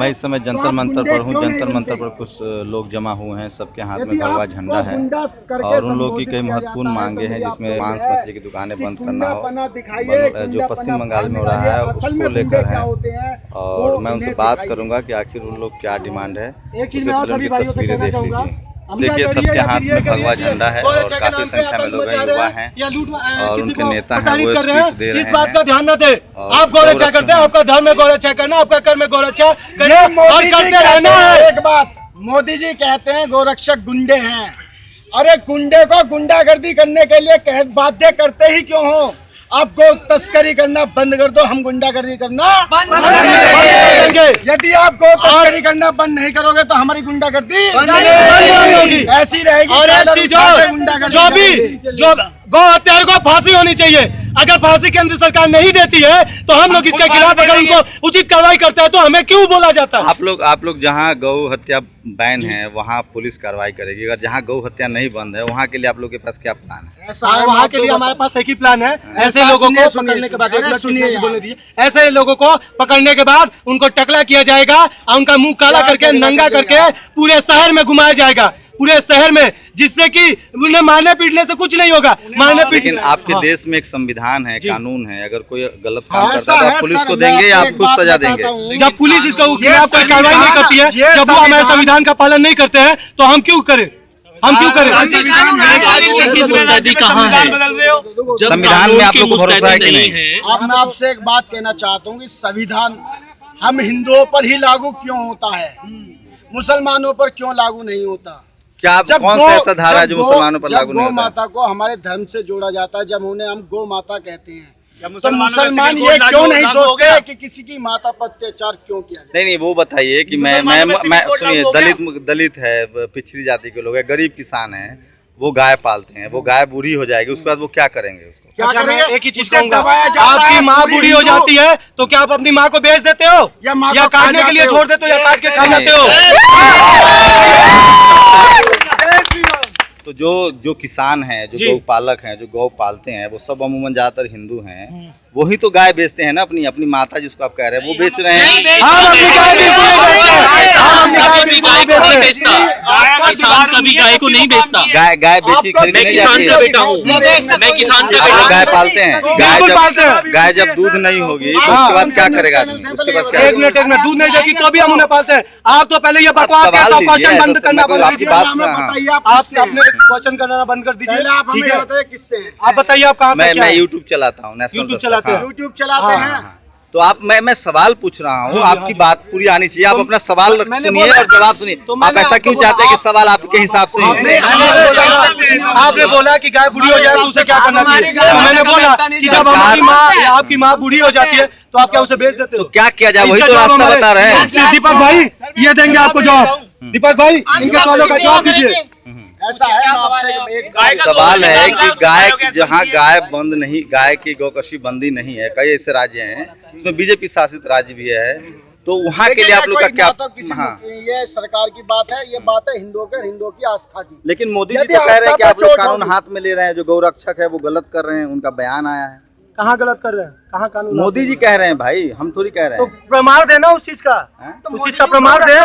मैं इस समय जंतर मंतर पर हूँ। जंतर मंतर पर कुछ लोग जमा हुए हैं, सबके हाथ में भगवा झंडा है और उन लोगों की कई महत्वपूर्ण मांगे हैं, जिसमें मांस मछली की दुकानें बंद करना हो, जो पश्चिम बंगाल में हो रहा है उसको लेकर है। और मैं उनसे बात करूंगा कि आखिर उन लोग क्या डिमांड है। उससे पहले उनकी तस्वीरें देख लीजिए। देखिए, सबके हाथ में भगवा झंडा है और काफी संख्या में लोग युवा हैं और उनके नेता हैं, वो स्पीच दे रहे हैं। इस बात का ध्यान न दे। आप गौरक्षा करते हैं, आपका धर्म में गौरक्षा करना, आपका कर्म में गौरक्षा करना और करते रहना है। एक बात, मोदी जी कहते हैं गोरक्षक गुंडे हैं। अरे गुंडे को गुंडागर्दी करने के लिए बाध्य करते ही क्यों हो? आप गो तस्करी करना बंद कर दो, हम गुंडागर्दी करना बंद करेंगे। यदि आप गो तस्करी करना बंद नहीं करोगे तो हमारी गुंडागर्दी ऐसी रहेगी। और एक चीज जो गौ हत्यारों को फांसी होनी चाहिए। अगर फांसी केंद्र सरकार नहीं देती है तो हम लोग इसके खिलाफ अगर उनको उचित कार्रवाई करते हैं तो हमें क्यों बोला जाता है? आप लोग जहां गौ हत्या बैन है वहां पुलिस कार्रवाई करेगी। अगर जहां गौ हत्या नहीं बंद है वहां के लिए आप लोग के पास क्या प्लान है? वहां के लिए हमारे पास एक ही प्लान है। ऐसे लोगों को पकड़ने के बाद ऐसे लोगों को पकड़ने के बाद उनको टकला किया जाएगा और उनका मुंह काला करके नंगा करके पूरे शहर में घुमाया जाएगा, पूरे शहर में, जिससे कि उन्हें मारने पीटने से कुछ नहीं होगा। मारने पीटने लेकिन आपके देश में एक संविधान है, कानून है। अगर कोई गलत काम करता है तो पुलिस को देंगे या आप खुद सजा देंगे? जब पुलिस इसको खिलाफ कोई कार्रवाई नहीं करती है, जब वो हमारे संविधान का पालन नहीं करते हैं तो हम क्यों करें? हम क्यों करें? मुस्तैदी कहाँ है? संविधान में आप लोग को भरोसा है कि नहीं? अब मैं आपसे एक बात कहना चाहता हूँ कि संविधान हम हिंदुओं पर ही लागू क्यों होता है, मुसलमानों पर क्यों लागू नहीं होता? क्या कौन सा ऐसा धारा है जो मुसलमानों पर लागू नहीं होता? गौ माता को हमारे धर्म से जोड़ा जाता है, जब उन्हें हम गौ माता कहते हैं तो मुसलमान ये क्यों नहीं सोचते कि किसी की माता पर अत्याचार क्यों किया जाए? नहीं, वो बताइए कि मैं सुनिए, दलित है, पिछड़ी जाति के लोग हैं, गरीब किसान हैं, वो गाय पालते हैं, वो गाय बूढ़ी हो जाएगी, उसके बाद वो क्या करेंगे? उसको क्या करेंगे? एक ही चीज कहूंगा, आपकी माँ बूढ़ी हो जाती है तो क्या आप अपनी माँ को बेच देते हो या काटने के लिए छोड़ देते हो या काट के खा जाते हो? तो जो किसान हैं, जो गौ पालक हैं, जो गौ पालते हैं, वो सब अमूमन ज्यादातर हिंदू हैं। वही तो गाय बेचते हैं ना, अपनी माता जिसको आप कह रहे हैं वो बेच रहे हैं। किसान कभी गाय को नहीं बेचता। गाय बेची खरीदने नहीं जाती है। बेटा हूँ मैं, किसान का बेटा। गाय पालते हैं। गाय जब दूध नहीं होगी तो उसके बाद क्या करेगा आदमी? उसके बाद क्या? एक मिनट दूध नहीं देगी तो भी हम उन्हें पालते हैं। आप तो पहले ये बकवास क्वेश्चन बंद करना बंद कीजिए। आप अपने क्वेश्चन करना बंद कर दीजिए। ठीक है, किससे आप बताइए, आप कहाँ से? मैं यूट्यूब चलाता हूँ, यूट्यूब चलाते हैं। यूट्यूब चलाते हैं। तो आप मैं सवाल पूछ रहा हूँ, आपकी बात पूरी आनी चाहिए। आप अपना सवाल सुनिए और जवाब सुनिए। आप ऐसा क्यों चाहते हैं कि सवाल आपके हिसाब से ही? आपने बोला कि गाय बूढ़ी हो जाए तो उसे क्या करना चाहिए? मैंने बोला कि जब आपकी माँ बूढ़ी हो जाती है तो आप क्या उसे बेच देते हो? क्या किया जाए, वही तो रास्ता बता रहे हैं। दीपक भाई ये देंगे आपको जवाब। दीपक भाई इनके सवालों का जवाब दीजिए। ऐसा है, आपसे एक सवाल है कि गाय, जहाँ गाय बंद नहीं, गाय की गौकशी बंदी नहीं है, कई ऐसे राज्य हैं उसमें बीजेपी शासित राज्य भी है, तो वहाँ के लिए आप लोग का क्या? ये सरकार की बात है, ये बात है हिंदुओं की आस्था की। लेकिन मोदी जी तो कह रहे हैं कि आप लोग कानून हाथ में ले रहे हैं, जो गौ रक्षक है वो गलत कर रहे हैं, उनका बयान आया है। कहाँ गलत कर रहे हैं? कहाँ कानून? मोदी जी कह रहे हैं भाई, हम थोड़ी कह रहे हैं। तो प्रमाण देना उस चीज का, उस चीज का प्रमाण दे।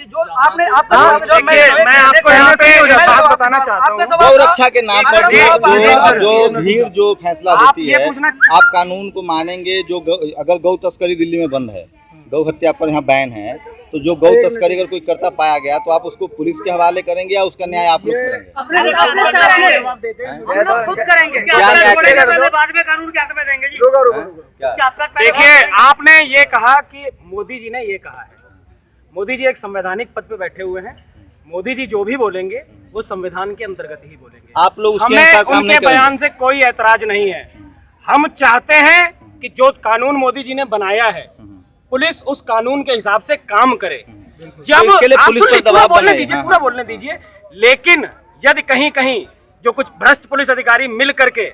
जो आपने मैं आपको यहाँ पे बात बताना चाहता हूँ, गौ रक्षा के नाम पर जो भीड़ जो फैसला देती है, आप कानून को मानेंगे? जो अगर गौ तस्करी दिल्ली में बंद है, गौ हत्या पर यहाँ बैन है, तो जो गौ तस्करी अगर कोई करता पाया गया तो आप उसको पुलिस के हवाले करेंगे या उसका न्याय आप लोग करेंगे? खुद करेंगे। देखिए, आपने ये कहा कि मोदी जी ने ये कहा है, मोदी जी एक संवैधानिक पद पे बैठे हुए हैं। मोदी जी जो भी बोलेंगे वो संविधान के अंतर्गत ही बोलेंगे। आप लोग हमें उनके बयान से कोई ऐतराज नहीं है। हम चाहते हैं कि जो कानून मोदी जी ने बनाया है पुलिस उस कानून के हिसाब से काम करे। जब पूरा बोलने दीजिए। लेकिन यदि कहीं कहीं जो कुछ भ्रष्ट पुलिस अधिकारी मिल करके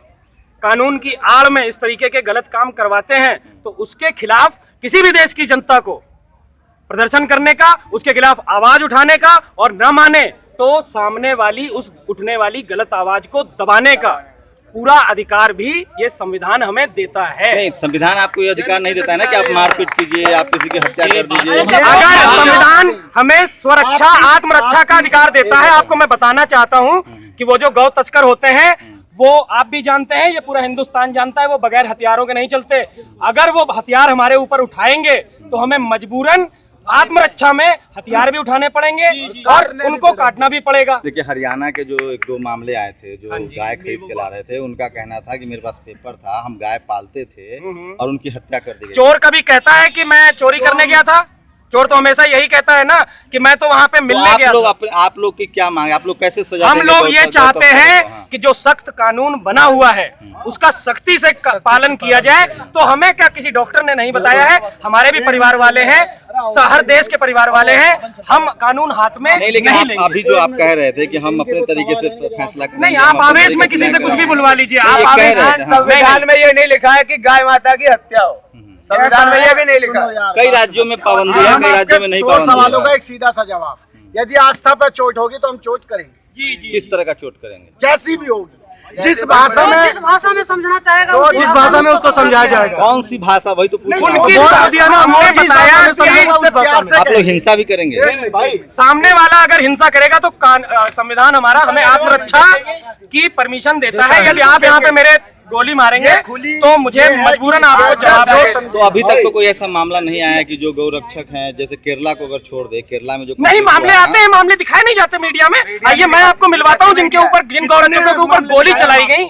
कानून की आड़ में इस तरीके के गलत काम करवाते हैं तो उसके खिलाफ किसी भी देश की जनता को प्रदर्शन करने का, उसके खिलाफ आवाज उठाने का, और न माने तो सामने वाली उस उठने वाली गलत आवाज को दबाने का पूरा अधिकार भी ये संविधान हमें देता है। नहीं, संविधान आपको ये अधिकार नहीं देता है ना कि आप मारपीट कीजिए, आप किसी की हत्या कर दीजिए। अगर संविधान हमें स्वरक्षा आत्मरक्षा का अधिकार देता है, आपको मैं बताना चाहता हूँ कि वो जो गौ तस्कर होते हैं वो आप भी जानते हैं, ये पूरा हिंदुस्तान जानता है, वो बगैर हथियारों के नहीं चलते। अगर वो हथियार हमारे ऊपर उठाएंगे तो हमें मजबूरन आत्मरक्षा में हथियार भी उठाने पड़ेंगे और उनको काटना भी पड़ेगा। देखिए, हरियाणा के जो 1-2 मामले आए थे, जो गाय खरीद के ला रहे थे, उनका कहना था कि मेरे पास पेपर था, हम गाय पालते थे और उनकी हत्या कर दी गई। चोर कभी कहता है कि मैं चोरी करने गया था? चोर तो हमेशा यही कहता है ना कि मैं तो वहाँ पे मिलने गया था। आप लोग की क्या मांग है? आप लोग कैसे सजा? हम लोग ये चाहते हैं कि जो सख्त कानून बना हुआ है उसका सख्ती से पालन किया जाए। तो हमें क्या किसी डॉक्टर ने नहीं बताया है, हमारे भी परिवार वाले हैं, हर देश के परिवार वाले हैं, हम कानून हाथ में नहीं लेंगे। अभी जो आप कह रहे थे कि हम अपने तरीके से फैसला करेंगे, नहीं, आप आवेश में किसी से कुछ भी बुलवा लीजिए। आप आवेश, संविधान में ये नहीं लिखा है कि गाय माता की हत्या हो, संविधान में ये भी नहीं लिखा। कई राज्यों में पाबंदी है, कई राज्यों में नहीं पाबंदी। सवालों का एक सीधा सा जवाब, यदि आस्था पर चोट होगी तो हम चोट करेंगे। किस तरह का चोट करेंगे? जैसी भी होगी, जिस भाषा में समझना चाहेगा, जिस भाषा में उसको समझाया जाएगा। कौन सी भाषा? वही तो पूछ रहा हूं। आप लोग हिंसा भी करेंगे? सामने वाला अगर हिंसा करेगा तो संविधान हमारा हमें आत्मरक्षा की परमिशन देता है। यदि आप यहाँ पे मेरे गोली मारेंगे तो मुझे मजबूरन आपको जवाब दो। तो अभी तक तो कोई ऐसा मामला नहीं आया कि जो गौरक्षक हैं, जैसे केरला को अगर छोड़ दे, केरला में जो नहीं मामले आते हैं, मामले दिखाए नहीं जाते मीडिया में। आइए मैं आपको मिलवाता हूँ जिन गौरक्षकों के ऊपर गोली चलाई गई,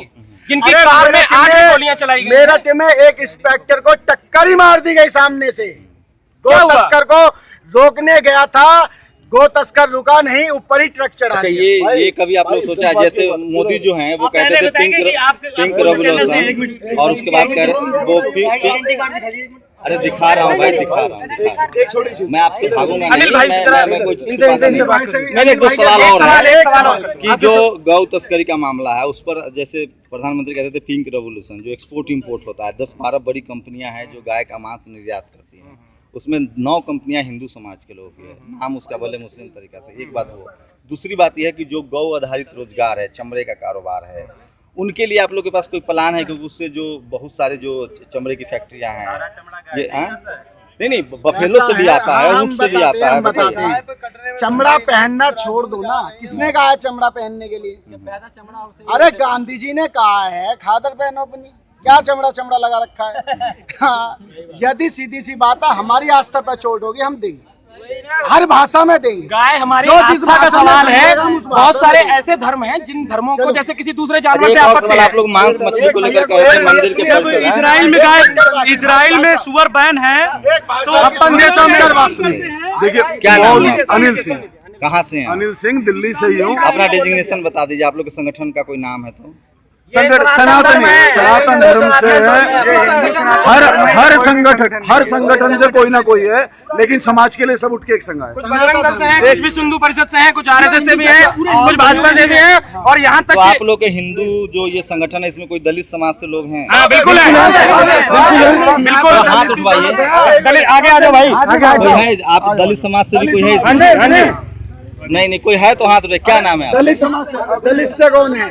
जिनकी कार में 8 गोलियां चलाई गई। मेरठ में एक इंस्पेक्टर को टक्कर ही मार दी गई सामने से। गो तस्कर को रोकने गया था, गो तस्कर रुका नहीं, ऊपर ही ट्रक चढ़ा दिया। ये कभी आप लोग सोचा? जैसे मोदी जो हैं वो कहते थे पिंक रेवोल्यूशन, और उसके बाद कह रहे वो अरे दिखा रहा हूँ भाई, दिखा रहा हूँ। मैं आपसे भागूंगा अनिल भाई, मैंने दो सवाल और है कि जो गौ तस्करी का मामला है उस पर जैसे प्रधानमंत्री कहते थे पिंक रेवोल्यूशन, जो एक्सपोर्ट इंपोर्ट होता है, 10-12 बड़ी कंपनियां हैं जो गाय का मांस निर्यात करती हैं, उसमें 9 कंपनियां हिंदू समाज के लोगों की है, नाम उसका भले मुस्लिम तरीका से। एक बात वो, दूसरी बात यह है कि जो गौ आधारित रोजगार है, चमड़े का कारोबार है, उनके लिए आप लोग के पास कोई प्लान है? क्योंकि उससे जो बहुत सारे जो चमड़े की फैक्ट्रियां हैं, ये नहीं बफेलो से भी आता है, ऊंट से भी आता है। बताते हैं, चमड़ा पहनना छोड़ दो ना, किसने कहा है चमड़ा पहनने के लिए? अरे गांधी जी ने कहा है खादर पहनो अपनी, क्या चमड़ा लगा रखा है? यदि सीधी सी बात है, हमारी आस्था पर चोट होगी हम देंगे, हर भाषा में देंगे। गाय हमारी आस्था का सवाल है। बहुत सारे ऐसे धर्म हैं जिन धर्मों को जैसे किसी दूसरे जानवर से आपत्ति है। आप लोग मांस मछली को लेकर मंदिर के इजराइल में गाय, इजराइल में सुअर बैन है, तो अपन देशों में देखिए क्या नाम है? अनिल सिंह। कहाँ से हैं? अनिल सिंह, दिल्ली से ही हूँ। अपना डेजिग्नेशन बता दीजिए, आप लोग के संगठन का कोई नाम है तो? सनातन धर्म से है। हर संगठन से कोई ना कोई है, लेकिन समाज के लिए सब उठ के एक संघ है। कुछ भी हिंदू परिषद से हैं, कुछ RSS से भी हैं, कुछ भाजपा से भी हैं, और यहाँ तक तो आप लोग के हिंदू जो ये संगठन है, इसमें कोई दलित समाज से लोग हैं? हाँ बिल्कुल है, बिल्कुल। हाथ उठवाइए, आगे आ जाओ भाई। आप दलित समाज से भी कोई है? नहीं कोई है तो हाथ उठाइए। क्या नाम है? दलित समाज से। दलित से कौन है?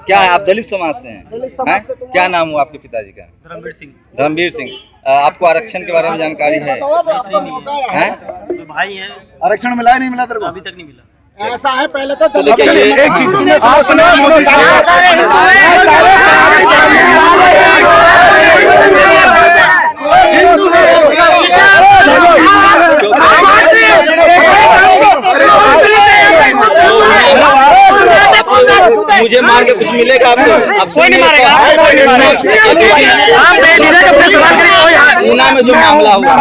क्या आप दलित समाज से हैं? क्या नाम हुआ आपके पिताजी का? धर्मवीर सिंह। आपको आरक्षण के बारे में जानकारी है? भाई है। आरक्षण मिला है नहीं मिला तेरे को? अभी तक नहीं मिला। ऐसा है, पहले तो एक चीज मुझे मार के कुछ मिलेगा आपको? अब कोई नहीं मारेगा, कोई नहीं मारेगा। आप बेझिझक अपने सवाल करिए। ऊना में जो मामला हुआ,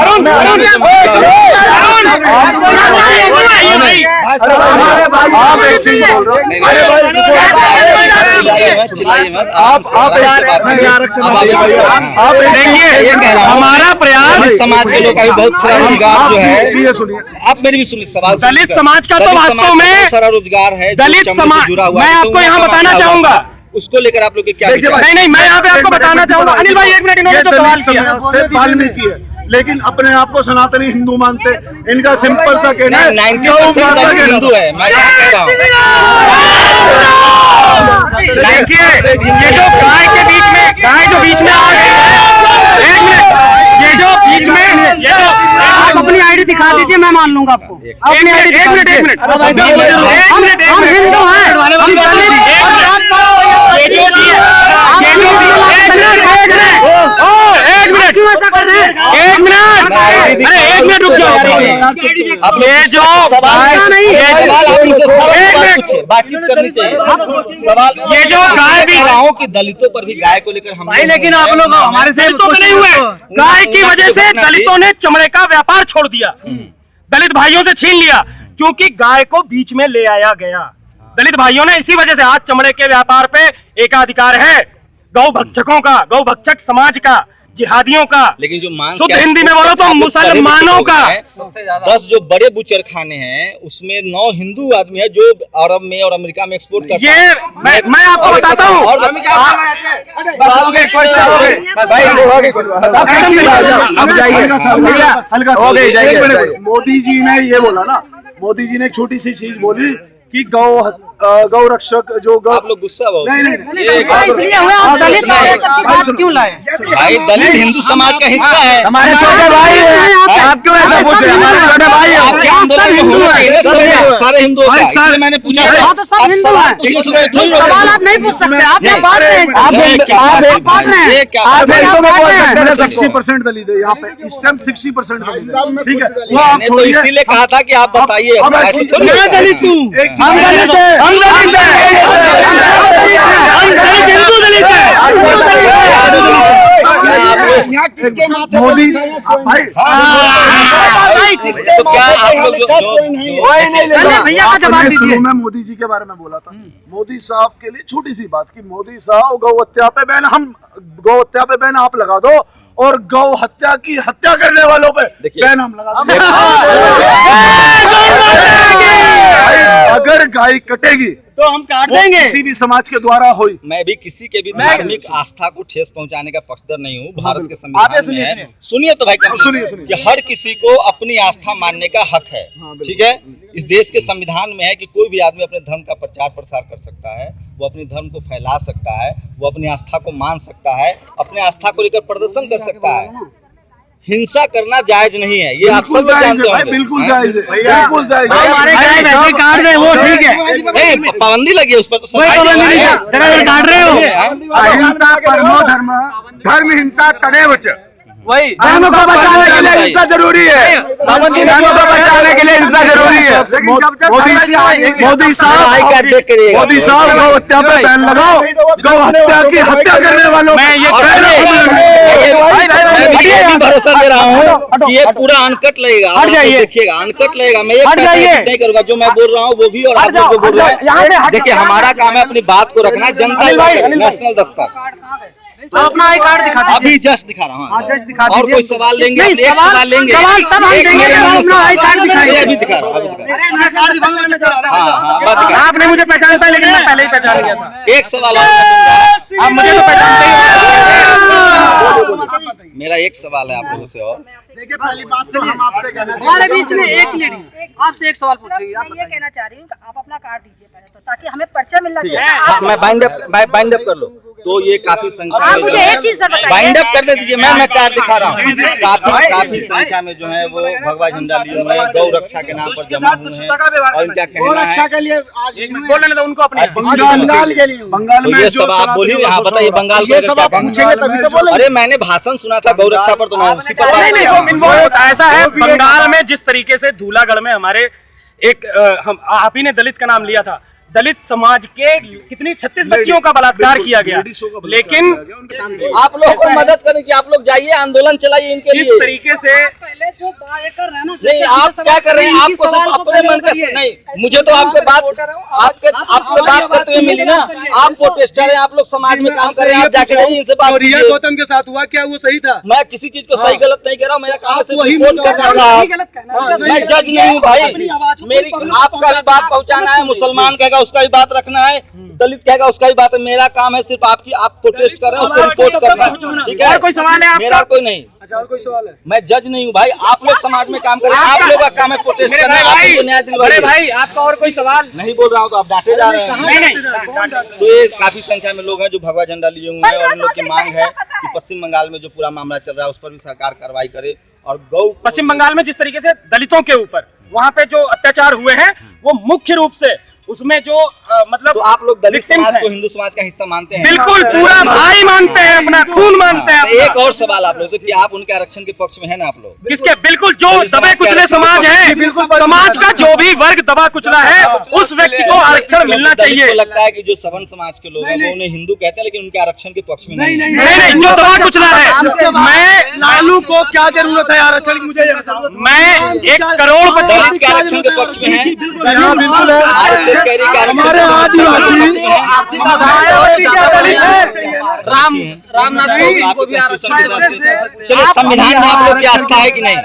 आप एक चीज बोल रहे हो, हमारा प्रयास समाज के लोग का भी बहुत सारा रोजगार जो है। चीजें सुनिए, आप मेरी भी सुनिए सवाल। दलित समाज का तो वास्तव में सारा रोजगार है, दलित समाज, मैं आपको यहाँ बताना चाहूंगा, उसको लेकर आप लोग के क्या? नहीं मैं यहाँ पे आपको बताना चाहूंगा। अनिल भाई एक मिनट, इन्होंने जो सवाल किया से वाल्मीकि है, लेकिन अपने आप को सनातनी हिंदू मानते। इनका सिंपल सा कहना है, 90% हिंदू है। मैं क्या कह रहा हूँ? देखिए ये जो गाय के बीच में, गाय जो बीच में आ गई है, एक मिनट, ये जो बीच में, ये जो आप अपनी आईडी दिखा दीजिए, मैं मान लूंगा आपको। अपनी आईडी एक मिनट हम हिंदू हैं। क्यों ऐसा कर रहे हैं? एक मिनट, अरे एक मिनट रुक जाओ। ये जो बातचीत करनी चाहिए। सवाल ये जो गाय भी गाँव की दलितों पर भी गाय को लेकर हम भाई, लेकिन आप लोग हमारे दलितों में नहीं हुए। गाय की वजह से दलितों ने चमड़े का व्यापार छोड़ दिया, दलित भाइयों से छीन लिया, क्योंकि गाय को बीच में ले आया गया। दलित भाइयों ने इसी वजह से आज चमड़े के व्यापार पे एकाधिकार है गौ भक्षकों का, गौ भक्षक समाज का, जिहादियों का। लेकिन जो मांस शुद्ध हिंदी में बोलो तो मुसलमानों का। 10 जो बड़े बुचर खाने हैं उसमें 9 हिंदू आदमी है जो अरब में और अमेरिका में एक्सपोर्ट करते हैं। ये मैं आपको बताता हूँ। मोदी जी ने ये बोला ना, मोदी जी ने एक छोटी सी चीज बोली कि गौ रक्षक जो आप लोग गुस्सा बहुत नहीं इसलिए हुआ, आप दलित बात क्यों लाए? भाई दलित हिंदू समाज का हिस्सा है, हमारे छोटे भाई हैं। आप क्यों ऐसा पूछ रहे हैं? हमारे छोटे भाई हैं। आपके आंदोलन में हिंदू है, सारे हिंदू हैं। इसलिए मैंने पूछा हाँ तो सब हिंदू हैं। सवाल आप नहीं पूछ सकते, आप क्या बात रहे हैं? आप बात रहे हैं, आप 60% दलित है यहाँ पे, इस टाइम 60% दलित है। ठीक है, वो आप मैंने तो छोड़िए। इसीलिए कहा था कि आप बताइए। मैं दलित हूँ, एक चीज यहाँ किसके माथे मोदी भाई तो क्या आप लोग भैया का जवाब दीजिए। शुरू में मोदी जी के बारे में बोला था, मोदी साहब के लिए छोटी सी बात कि मोदी साहब गौ हत्या पे बैन, हम गौ हत्या पे बैन आप लगा दो और गौ हत्या की हत्या करने वालों पे बैन हम लगा देंगे। अगर गाय कटेगी तो हम काट देंगे। किसी भी समाज के द्वारा हुई। मैं भी किसी के भी धार्मिक आस्था को ठेस पहुंचाने का पक्षधर नहीं हूँ। भारत के संविधान में है, सुनिए तो भाई, सुनिए कि हर किसी को अपनी आस्था मानने का हक है। ठीक है, इस देश के संविधान में है कि कोई भी आदमी अपने धर्म का प्रचार प्रसार कर सकता है, वो अपने धर्म को फैला सकता है, वो अपनी आस्था को मान सकता है, अपने आस्था को लेकर प्रदर्शन कर सकता है। हिंसा करना जायज नहीं है, ये आप सब जानते हैं। बिल्कुल जायज है, बिल्कुल जायज है। हमारे गाय वैसे काट रहे वो ठीक है, नहीं, पाबंदी लगी है उस पर, तो कोई पाबंदी नहीं है, काट रहे हो। अहिंसा परमो धर्म, धर्म हिंसा तदेव च। वही धर्म को बचाने के लिए हिंसा जरूरी है, धर्म को बचाने के लिए हिंसा जरूरी है। मोदी साहब गौ हत्या पे बैन लगाओ, गौ हत्या की हत्या करने वालों मैं ये भी भरोसा दे रहा हूँ कि ये पूरा अनकट लगेगा, आप देखिएगा अनकट लगेगा। मैं नहीं करूँगा, जो मैं बोल रहा हूँ वो भी और आप लोग जो बोल रहे हैं। देखिए, हमारा काम है अपनी बात को रखना, जनता नेशनल दस्तक। अपना आई कार्ड दिखा दीजिए। अभी जस्ट दिखा रहा हूँ। जस्ट दिखा और दीजिए। कोई सवाल लेंगे? नहीं, सवाल लेंगे, सवाल तब हम देंगे जब हम अपना आई कार्ड दिखाएंगे। अभी दिखा रहा हूँ, अभी दिखा रहा हूँ। हाँ, आपने मुझे पहचाना था, लेकिन मैं पहले ही पहचान गया था। एक सवाल और आप मुझे तो पहचानते ही हैं। मेरा एक सवाल है आप लोगों से और देखिए, पहली बात तो हम आपसे कहना हमारे बीच में एक लेडीज आपसे एक सवाल पूछेगी। मैं ये कहना चाह रही हूँ कि आप अपना कार्ड दीजिए पहले तो, ताकि हमें पर्चा मिलना चाहिए। हाँ, मैं बाइंड अप कर लो तो ये काफी संख्या आप में मुझे एक चीज से बताइए। बाइंड अप कर दीजिए। मैं कार्ड दिखा रहा हूँ। काफी संख्या में जो है वो भगवा झंडा लिए हुए हैं, गौ रक्षा के नाम पर जमा हुए हैं। और इनका गौ कहना रक्षा है के लिए आज बोलने दो उनको अपने। बंगाल के लिए बंगाल में ये जो सब आप बोलिए, हाँ बताइए, बंगाल ये को सब आप पूछेंगे तभी तो बोलेंगे। अरे मैंने भाषण सुना था गौ रक्षा पर, तो मैं उसी पर बात नहीं, कर रहा हूँ। वो ऐसा है, बंगाल में जिस तरीके से धूलागढ़ में हमारे एक आप ही ने दलित का नाम लिया था, दलित समाज के कितनी 36 बच्चियों का बलात्कार किया गया। लेकिन आप लोग को मदद करनी चाहिए, आप लोग जाइए, आंदोलन चलाइए इनके जिस लिए। तरीके से नहीं, आप क्या कर रहे हैं? आपको सिर्फ अपने मन का नहीं, मुझे तो आपके आपसे बात करते हुए मिली ना। आप प्रोटेस्टर हैं, आप लोग समाज में काम कर रहे हैं, आप जाके जाइए इनसे बात कीजिए। गौतम के साथ हुआ क्या, वो सही था? मैं किसी चीज को सही गलत नहीं कह रहा हूँ, मेरा काम है सिर्फ रिपोर्ट करना। मैं जज नहीं हूँ भाई, मेरी आपका भी बात पहुँचाना है, मुसलमान कहेगा उसका भी बात रखना है, दलित कहेगा उसका भी बात है। मेरा काम है सिर्फ आप प्रोटेस्ट कर रहे हैं उसको रिपोर्ट करना, ठीक है? और कोई सवाल है आपका? मेरा कोई नहीं। अच्छा, और कोई सवाल है? मैं जज नहीं हूँ भाई, आप लोग समाज में काम करें, आप लोग का काम है प्रोटेस्ट करना, आप लोग को न्याय अरे दिलवाइए। भाई, आपका और कोई सवाल? नहीं बोल रहा हूँ तो आप डांटे जा रहे हैं। नहीं, तो ये काफी संख्या में लोग हैं जो भगवा झंडा लिए हुए हैं और उन लोग की मांग है कि पश्चिम बंगाल में जो पूरा मामला चल रहा है उस पर भी सरकार कार्रवाई करे और गौ पश्चिम बंगाल में जिस तरीके से दलितों के ऊपर वहाँ पे जो अत्याचार हुए हैं वो मुख्य रूप से उसमें जो मतलब तो आप लोग दलित victims समाज हैं। को हिंदू समाज का हिस्सा मानते हैं? बिल्कुल पूरा भाई मानते हैं, अपना खून मानते हैं अपना। एक और सवाल आप लोग से कि आप उनके आरक्षण के पक्ष में है ना आप लोग? किसके? बिल्कुल जो दबे कुचले समाज है, समाज का जो भी वर्ग दबा कुचला है उस व्यक्ति को आरक्षण मिलना चाहिए। तो लगता है कि जो सवर्ण समाज के लोग हैं वो उन्हें हिंदू कहते हैं लेकिन उनके आरक्षण के पक्ष में नहीं। नहीं, जो दबा कुचला है, मैं लालू को क्या जरूरत है आरक्षण की, मुझे ये बताओ। मैं 1 करोड़ दलित के आरक्षण के पक्ष में है। बिल्कुल है। आरक्षण कह रही है कि आरक्षण रामनाथ कोविंद को भी आरक्षण। चलो संविधान में आप लोग की आस्था है कि नहीं?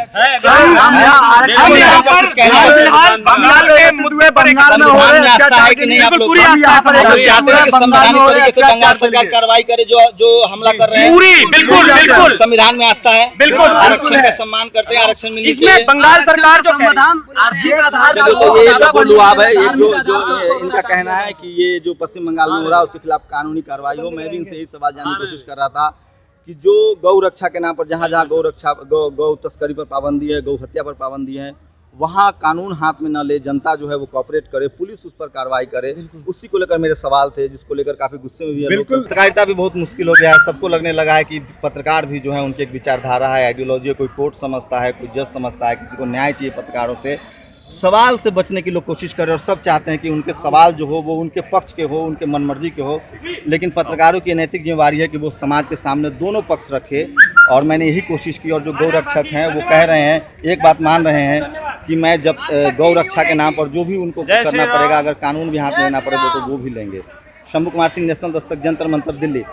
हम यहाँ पर फिलहाल बंगाल के मुद्दे पर एक संविधान में आस्था है कि नहीं आप लोग? पूरी आस्था आप लोग चाहते हैं कि संवैधानिक तरीके से बंगाल सरकार कार्रवाई करे जो हमला कर रहे हैं? पूरी, बिल्कुल बिल्कुल संविधान में आस्था है, बिल्कुल। आरक्षण का सम्मान करते हैं, आरक्षण मिलनी चाहिए। इसमें बंगाल सरकार जो कह रही है, संविधान आर्थिक आधार चलो तो ये जो बंदुआब है, ये जो इनका कहना है कि ये जो पश्चिम बंगाल में हो रहा है उसके खिलाफ कानूनी कार्रवाई हो। मैं भी इनसे यही सवाल जानने की कोशिश कर रहा था कि जो गौ रक्षा के नाम पर जहाँ जहाँ गौ तस्करी पर पाबंदी है, गौ हत्या पर पाबंदी है, वहाँ कानून हाथ में न ले, जनता जो है वो कॉपरेट करे, पुलिस उस पर कार्रवाई करे। उसी को लेकर मेरे सवाल थे जिसको लेकर काफी गुस्से में भी है। पत्रकारिता भी बहुत मुश्किल हो गया है, सबको लगने लगा है कि पत्रकार भी जो है उनकी एक विचारधारा है, आइडियोलॉजी है, कोई कोर्ट समझता है, कोई जज समझता है, किसी को न्याय चाहिए पत्रकारों से। सवाल से बचने की लोग कोशिश कर रहे हैं और सब चाहते हैं कि उनके सवाल जो हो वो उनके पक्ष के हो, उनके मनमर्जी के हो, लेकिन पत्रकारों की नैतिक जिम्मेवारी है कि वो समाज के सामने दोनों पक्ष रखे। और मैंने यही कोशिश की और जो गौ रक्षक हैं वो कह रहे हैं, एक बात मान रहे हैं कि मैं जब गौ रक्षा के नाम पर जो भी उनको करना पड़ेगा, अगर कानून भी हाथ में लेना पड़ेगा तो वो भी लेंगे। शंभू कुमार सिंह, नेशनल दस्तक, जंतर मंतर, दिल्ली।